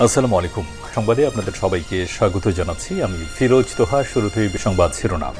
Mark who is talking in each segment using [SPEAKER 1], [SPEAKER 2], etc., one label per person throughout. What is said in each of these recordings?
[SPEAKER 1] আসসালামু আলাইকুম। সংবাদে আপনাদের সবাইকে স্বাগত জানাচ্ছি। আমি ফিরোজ তোহা। শুরুতেই সংবাদ শিরোনাম।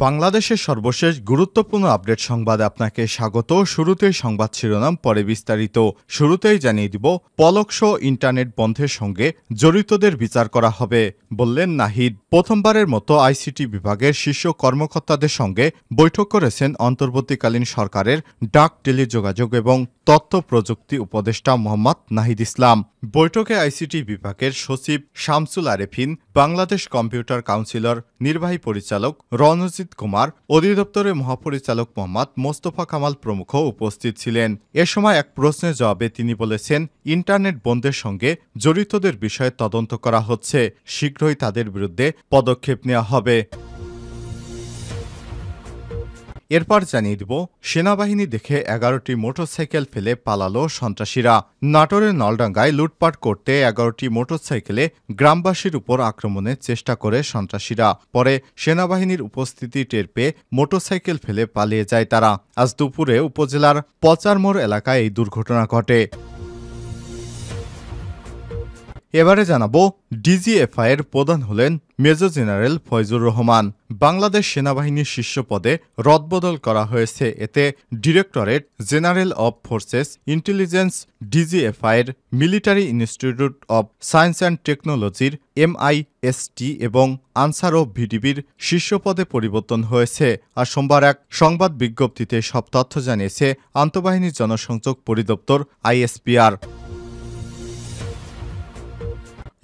[SPEAKER 2] বাংলাদেশের সর্বশেষ গুরুত্বপূর্ণ আপডেট সংবাদে আপনাকে স্বাগত। শুরুতেই সংবাদ শিরোনাম, পরে বিস্তারিত। শুরুতেই জানিয়ে দিব, পলক শো ইন্টারনেট বন্ধের সঙ্গে জড়িতদের বিচার করা হবে, বললেন নাহিদ। প্রথমবারের মতো আইসিটি বিভাগের শীর্ষ কর্মকর্তাদের সঙ্গে বৈঠক করেছেন অন্তর্বর্তীকালীন সরকারের ডাক, টেলিযোগাযোগ এবং তথ্য প্রযুক্তি উপদেষ্টা মোহাম্মদ নাহিদ ইসলাম। বৈঠকে আইসিটি বিভাগের সচিব শামসুল আরেফিন, বাংলাদেশ কম্পিউটার কাউন্সিলর নির্বাহী পরিচালক রণজিৎ কুমার, অধিদপ্তরের মহাপরিচালক মোহাম্মদ মোস্তফা কামাল প্রমুখ উপস্থিত ছিলেন। এ সময় এক প্রশ্নের জবাবে তিনি বলেছেন, ইন্টারনেট বন্ধের সঙ্গে জড়িতদের বিষয়ে তদন্ত করা হচ্ছে, শীঘ্রই তাদের বিরুদ্ধে পদক্ষেপ নেওয়া হবে। এরপর জানিয়ে দিব, সেনাবাহিনী দেখে 11টি মোটরসাইকেল ফেলে পালালো সন্ত্রাসীরা। নাটোরের নলডাঙ্গায় লুটপাট করতে 11টি মোটরসাইকেলে গ্রামবাসীর উপর আক্রমণের চেষ্টা করে সন্ত্রাসীরা। পরে সেনাবাহিনীর উপস্থিতি টের পেয়ে মোটরসাইকেল ফেলে পালিয়ে যায় তারা। আজ দুপুরে উপজেলার পচারমোড় এলাকায় এই দুর্ঘটনা ঘটে। এবারে জানাবো, ডিজিএফআইয়ের প্রধান হলেন মেজর জেনারেল ফয়জুর রহমান। বাংলাদেশ সেনাবাহিনীর শীর্ষ পদে রদবদল করা হয়েছে। এতে directorate general of forces intelligence, ডিজিএফআইয়ের military institute of science and টেকনোলজির MIST এবং আনসার অব ভিডিবির শীর্ষ পদে পরিবর্তন হয়েছে। আর সোমবার এক সংবাদ বিজ্ঞপ্তিতে সব তথ্য জানিয়েছে আন্তঃবাহিনী জনসংযোগ পরিদপ্তর ISPR।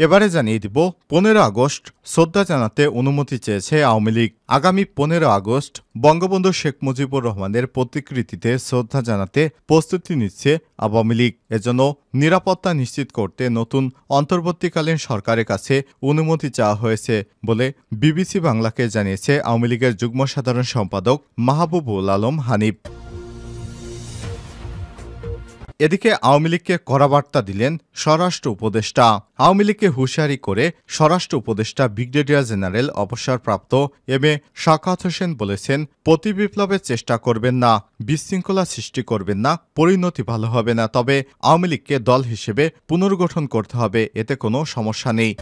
[SPEAKER 2] এবারে জানিয়ে দিব, 15 আগস্ট শ্রদ্ধা জানাতে অনুমতি চেয়েছে আওয়ামী লীগ। আগামী 15 আগস্ট বঙ্গবন্ধু শেখ মুজিবুর রহমানের প্রতিকৃতিতে শ্রদ্ধা জানাতে প্রস্তুতি নিচ্ছে আওয়ামী লীগ। এজন্য নিরাপত্তা নিশ্চিত করতে নতুন অন্তর্বর্তীকালীন সরকারের কাছে অনুমতি চাওয়া হয়েছে বলে BBC বাংলাকে জানিয়েছে আওয়ামী লীগের যুগ্ম সাধারণ সম্পাদক মাহবুবুল আলম হানিফ। এদিকে আওয়ামী লীগকে কড়া বার্তা দিলেন স্বরাষ্ট্র উপদেষ্টা। আওয়ামী লীগকে হুঁশিয়ারি করে স্বরাষ্ট্র উপদেষ্টা ব্রিগেডিয়ার জেনারেল অবসরপ্রাপ্ত MA শাখাওয়াত হোসেন বলেছেন, প্রতিবিপ্লবের চেষ্টা করবেন না, বিশৃঙ্খলা সৃষ্টি করবেন না, পরিণতি ভালো হবে না। তবে আওয়ামী লীগকে দল হিসেবে পুনর্গঠন করতে হবে, এতে কোনো সমস্যা নেই।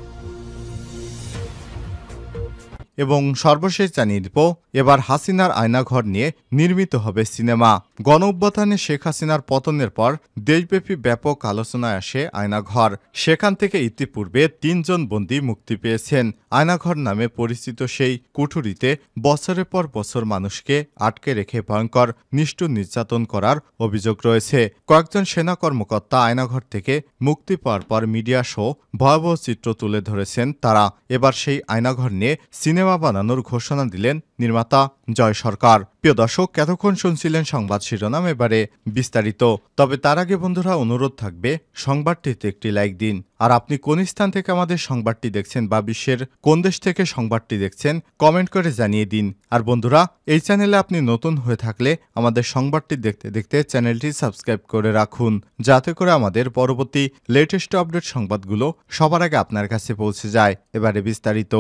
[SPEAKER 2] এবং সর্বশেষ জানিয়ে দিব, এবার হাসিনার আয়নাঘর নিয়ে নির্মিত হবে সিনেমা। গণঅভ্যুত্থানে শেখ হাসিনার পতনের পর দেশব্যাপী ব্যাপক আলোচনায় আসে আয়নাঘর। সেখান থেকে ইতিপূর্বে 3 জন বন্দী মুক্তি পেয়েছেন। আয়নাঘর নামে পরিচিত সেই কুঠুরিতে বছরের পর বছর মানুষকে আটকে রেখে ভয়ঙ্কর নিষ্ঠুর নির্যাতন করার অভিযোগ রয়েছে। কয়েকজন সেনা কর্মকর্তা আয়নাঘর থেকে মুক্তি পাওয়ার পর মিডিয়া শো ভয়াবহ চিত্র তুলে ধরেছেন তারা। এবার সেই আয়নাঘর নিয়ে সিনেমা বানানোর ঘোষণা দিলেন নির্মাতা জয় সরকার। প্রিয় দর্শক, এতক্ষণ শুনছিলেন সংবাদ শিরোনাম, এবারে বিস্তারিত। তবে তার আগে বন্ধুরা, অনুরোধ থাকবে সংবাদটিতে একটি লাইক দিন। আর আপনি কোন স্থান থেকে আমাদের সংবাদটি দেখছেন বা বিশ্বের কোন দেশ থেকে সংবাদটি দেখছেন কমেন্ট করে জানিয়ে দিন। আর বন্ধুরা, এই চ্যানেলে আপনি নতুন হয়ে থাকলে আমাদের সংবাদটি দেখতে দেখতে চ্যানেলটি সাবস্ক্রাইব করে রাখুন, যাতে করে আমাদের পরবর্তী লেটেস্ট আপডেট সংবাদগুলো সবার আগে আপনার কাছে পৌঁছে যায়। এবারে বিস্তারিত।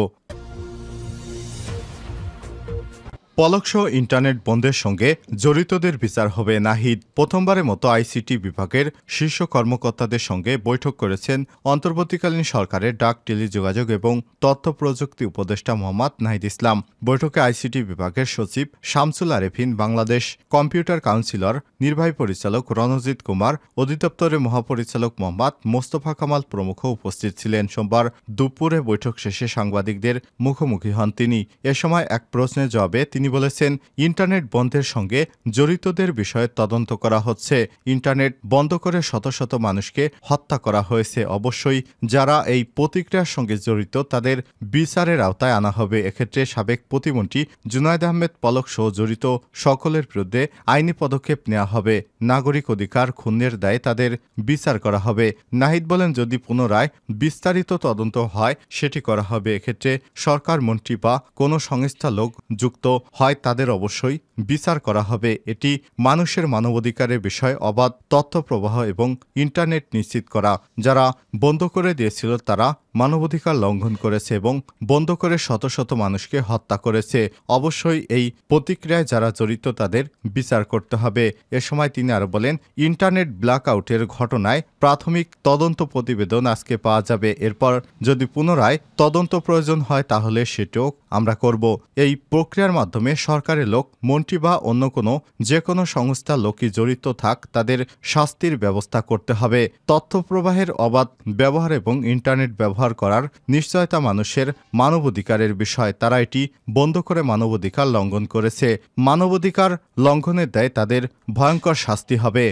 [SPEAKER 2] পলক শো ইন্টারনেট বন্ধের সঙ্গে জড়িতদের বিচার হবে নাহিদ। প্রথমবারের মতো আইসিটি বিভাগের শীর্ষ কর্মকর্তাদের সঙ্গে বৈঠক করেছেন অন্তর্বর্তীকালীন সরকারের ডাক, টেলিযোগাযোগ এবং তথ্য প্রযুক্তি উপদেষ্টা মোহাম্মদ নাহিদ ইসলাম। বৈঠকে আইসিটি বিভাগের সচিব শামসুল আরেফিন, বাংলাদেশ কম্পিউটার কাউন্সিলর নির্বাহী পরিচালক রণজিৎ কুমার, অধিদপ্তরের মহাপরিচালক মোহাম্মদ মোস্তফা কামাল প্রমুখ উপস্থিত ছিলেন। সোমবার দুপুরে বৈঠক শেষে সাংবাদিকদের মুখোমুখি হন তিনি। এ সময় এক প্রশ্নের জবাবে তিনি বলেছেন, ইন্টারনেট বন্ধের সঙ্গে জড়িতদের বিষয়ে তদন্ত করা হচ্ছে। ইন্টারনেট বন্ধ করে শত শত মানুষকে হত্যা করা হয়েছে। অবশ্যই যারা এই প্রতিক্রিয়ার সঙ্গে জড়িত তাদের বিচারের আওতায় আনা হবে। এক্ষেত্রে সাবেক প্রতিমন্ত্রী জুনায়েদ আহমেদ পলক সহ জড়িত সকলের বিরুদ্ধে আইনি পদক্ষেপ নেওয়া হবে। নাগরিক অধিকার ক্ষুণ্ণের দায়ে তাদের বিচার করা হবে। নাহিদ বলেন, যদি পুনরায় বিস্তারিত তদন্ত হয় সেটি করা হবে। এক্ষেত্রে সরকার, মন্ত্রী বা কোনো সংস্থা লোক যুক্ত হয় তাদের অবশ্যই বিচার করা হবে। এটি মানুষের মানবাধিকারের বিষয়, অবাধ তথ্য প্রবাহ এবং ইন্টারনেট নিশ্চিত করা। যারা বন্ধ করে দিয়েছিল তারা মানবাধিকার লঙ্ঘন করেছে এবং বন্ধ করে শত শত মানুষকে হত্যা করেছে। অবশ্যই এই প্রতিক্রিয়ায় যারা জড়িত তাদের বিচার করতে হবে। এ সময় তিনি আরো বলেন, ইন্টারনেট ব্ল্যাকআউটের ঘটনায় প্রাথমিক তদন্ত প্রতিবেদন আজকে পাওয়া যাবে। এরপর যদি পুনরায় তদন্ত প্রয়োজন হয় তাহলে সেটাও আমরা করব। এই প্রক্রিয়ার মাধ্যমে সরকারের লোক, মন্ত্রী বা অন্য যে কোনো সংস্থার লোকই জড়িত থাক তাদের শাস্তির ব্যবস্থা করতে হবে। তথ্য প্রবাহের অবাধ ব্যবহার এবং ইন্টারনেট ব্যবহার করার নিশ্চয়তা মানুষের মানবাধিকারের বিষয়। তারা এটি বন্ধ করে মানবাধিকার লঙ্ঘন করেছে। মানবাধিকার লঙ্ঘনের দায়ে তাদের ভয়ঙ্কর শাস্তি হবে।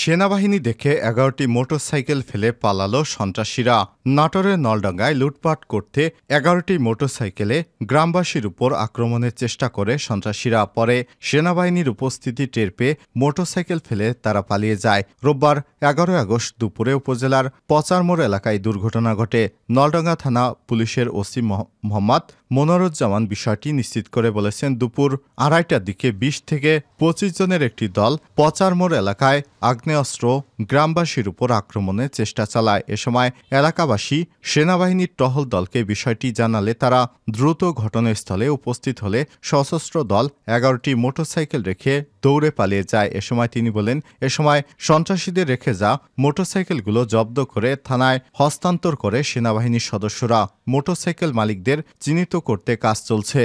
[SPEAKER 2] সেনাবাহিনী দেখে 11টি মোটরসাইকেল ফেলে পালালো সন্ত্রাসীরা। নাটোরের নলডাঙ্গায় লুটপাট করতে 11টি মোটরসাইকেলে গ্রামবাসীর উপর আক্রমণের চেষ্টা করে সন্ত্রাসীরা। পরে সেনাবাহিনীর উপস্থিতি টের পেয়ে মোটরসাইকেল ফেলে তারা পালিয়ে যায়। রোববার 11 আগস্ট দুপুরে উপজেলার পচারমোড় এলাকায় দুর্ঘটনা ঘটে। নলডাঙ্গা থানা পুলিশের ওসি মোহাম্মদ মনোরুজ্জামান বিষয়টি নিশ্চিত করে বলেছেন, দুপুর 2:30টার দিকে 20 থেকে 25 জনের একটি দল পচারমোড় এলাকায় আগ্নেয়াস্ত্র গ্রামবাসীর উপর আক্রমণের চেষ্টা চালায়। এ সময় এলাকাবাসী সেনাবাহিনীর টহল দলকে বিষয়টি জানালে তারা দ্রুত ঘটনাস্থলে উপস্থিত হলে সশস্ত্র দল 11টি মোটরসাইকেল রেখে দৌড়ে পালিয়ে যায়। এ সময় তিনি বলেন, এ সময় সন্ত্রাসীদের রেখে যা মোটরসাইকেলগুলো জব্দ করে থানায় হস্তান্তর করে সেনাবাহিনীর সদস্যরা। মোটরসাইকেল মালিকদের চিহ্নিত করতে কাজ চলছে।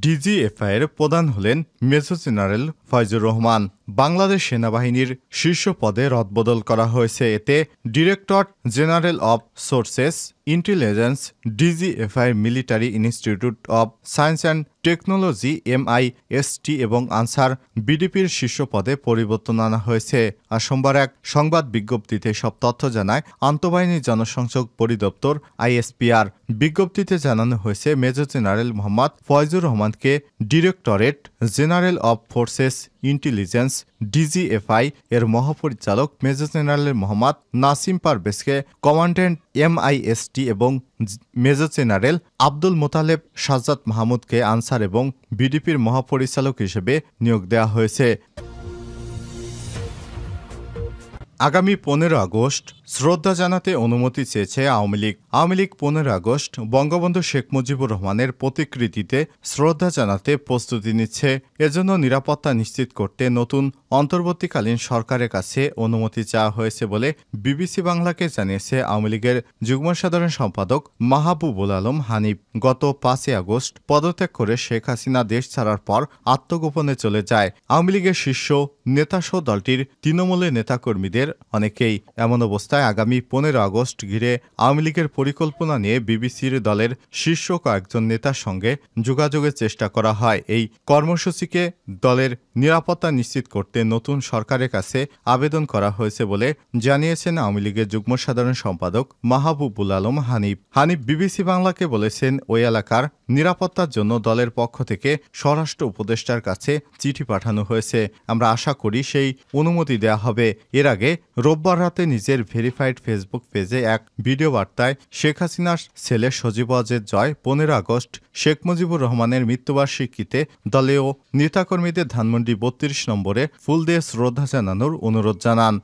[SPEAKER 2] ডিজিএফআইয়ের প্রধান হলেন মেজর জেনারেল ফয়জুর রহমান। বাংলাদেশ সেনাবাহিনীর শীর্ষ পদে রদবদল করা হয়েছে। এতে director general of sources intelligence, DGFI military institute of science and technology MIST এবং আনসার বিডিপির শীর্ষ পদে পরিবর্তন আনা হয়েছে। আর সোমবার এক সংবাদ বিজ্ঞপ্তিতে সব তথ্য জানায় আন্তঃবাহিনী জনসংযোগ পরিদপ্তর ISPR। বিজ্ঞপ্তিতে জানানো হয়েছে, মেজর জেনারেল মোহাম্মদ ফয়জুর রহমানকে directorate general of forces intelligence DGFI এর মহাপরিচালক, মেজর জেনারেল মোহাম্মদ নাসিম পারভেজকে কমান্ড্যান্ট MIST এবং মেজর জেনারেল আব্দুল মোতালেব সাজ্জাদ মাহমুদকে আনসার এবং বিডিপির মহাপরিচালক হিসেবে নিয়োগ দেওয়া হয়েছে। আগামী 15 আগস্ট শ্রদ্ধা জানাতে অনুমতি চেয়েছে আওয়ামী লীগ। আওয়ামী লীগ 15 আগস্ট বঙ্গবন্ধু শেখ মুজিবুর রহমানের প্রতিকৃতিতে শ্রদ্ধা জানাতে প্রস্তুতি নিচ্ছে। এজন্য নিরাপত্তা নিশ্চিত করতে নতুন অন্তর্বর্তীকালীন সরকারের কাছে অনুমতি চাওয়া হয়েছে বলে বিবিসি বাংলাকে জানিয়েছে আওয়ামী লীগের যুগ্ম সাধারণ সম্পাদক মাহবুবুল আলম হানিফ। গত 5 আগস্ট পদত্যাগ করে শেখ হাসিনা দেশ ছাড়ার পর আত্মগোপনে চলে যায়। আওয়ামী লীগের শীর্ষ নেতাসহ দলটির তৃণমূলের নেতাকর্মীদের অনেকেই। এমন অবস্থায় আগামী 15 আগস্ট ঘিরে আওয়ামী লীগের পরিকল্পনা নিয়ে বিবিসির দলের শীর্ষ কয়েকজন নেতার সঙ্গে যোগাযোগের চেষ্টা করা হয়। এই কর্মসূচিকে দলের নিরাপত্তা নিশ্চিত করতে নতুন সরকারের কাছে আবেদন করা হয়েছে বলে জানিয়েছেন আওয়ামী লীগের যুগ্ম সাধারণ সম্পাদক মাহবুবুল আলম হানিফ। বিবিসি বাংলাকে বলেছেন, ওই এলাকার নিরাপত্তার জন্য দলের পক্ষ থেকে স্বরাষ্ট্র উপদেষ্টার কাছে চিঠি পাঠানো হয়েছে। আমরা আশা করি সেই অনুমতি দেওয়া হবে। এর আগে রোববার রাতে নিজের ভেরিফাইড ফেসবুক পেজে এক ভিডিও বার্তায় শেখ হাসিনার ছেলে সজীব ওয়াজেদ জয় 15 আগস্ট শেখ মুজিবুর রহমানের মৃত্যুবার্ষিকীতে দলীয় নেতাকর্মীদের ধানমন্ডি 32 নম্বরে ফুল দিয়ে শ্রদ্ধা জানানোর অনুরোধ জানান।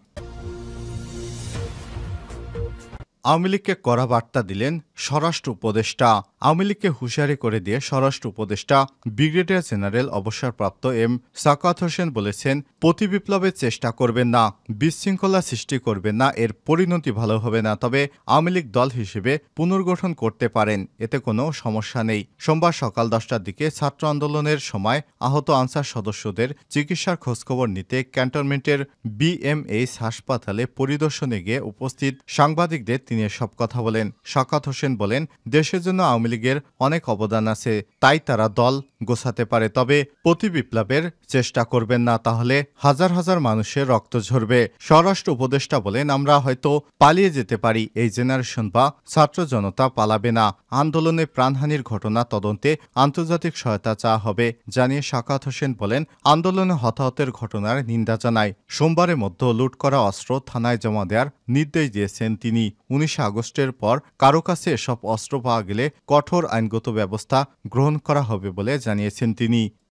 [SPEAKER 2] আওয়ামী লীগকে কড়া বার্তা দিলেন স্বরাষ্ট্র উপদেষ্টা। আওয়ামী লীগকে হুঁশিয়ারি করে দিয়ে স্বরাষ্ট্র উপদেষ্টা ব্রিগেডিয়ার জেনারেল অবসরপ্রাপ্ত এম সাকাত হোসেন বলেছেন, প্রতিবিপ্লবের চেষ্টা করবেন না, বিশৃঙ্খলা সৃষ্টি করবেন না, এর পরিণতি ভালো হবে না। তবে আওয়ামী লীগ দল হিসেবে পুনর্গঠন করতে পারেন, এতে কোনো সমস্যা নেই। সোমবার সকাল 10টার দিকে ছাত্র আন্দোলনের সময় আহত আনসার সদস্যদের চিকিৎসার খোঁজখবর নিতে ক্যান্টনমেন্টের BMH হাসপাতালে পরিদর্শনে গিয়ে উপস্থিত সাংবাদিকদের তিনি এসব কথা বলেন। সাকাত হোসেন হোসেন বলেন, দেশের জন্য আওয়ামী লীগের অনেক অবদান আছে, তাই তারা দল গোছাতে পারে, তবে প্রতিবিপ্লবের চেষ্টা করবেন না, তাহলে হাজার হাজার মানুষের রক্ত ঝরবে। স্বরাষ্ট্র উপদেষ্টা বলেন, আমরা হয়তো পালিয়ে যেতে পারি, এই জেনারেশন বা ছাত্র জনতা পালাবে না। আন্দোলনে প্রাণহানির ঘটনা তদন্তে আন্তর্জাতিক সহায়তা চাওয়া হবে জানিয়ে সাখাওয়াত হোসেন বলেন, আন্দোলনে হতাহতের ঘটনার নিন্দা জানায়। সোমবারের মধ্যে লুট করা অস্ত্র থানায় জমা দেওয়ার নির্দেশ দিয়েছেন তিনি। 19 আগস্টের পর কারো কাছে এসব অস্ত্র পাওয়া গেলে কঠোর আইনগত ব্যবস্থা গ্রহণ করা হবে বলে জানিয়েছেন তিনি।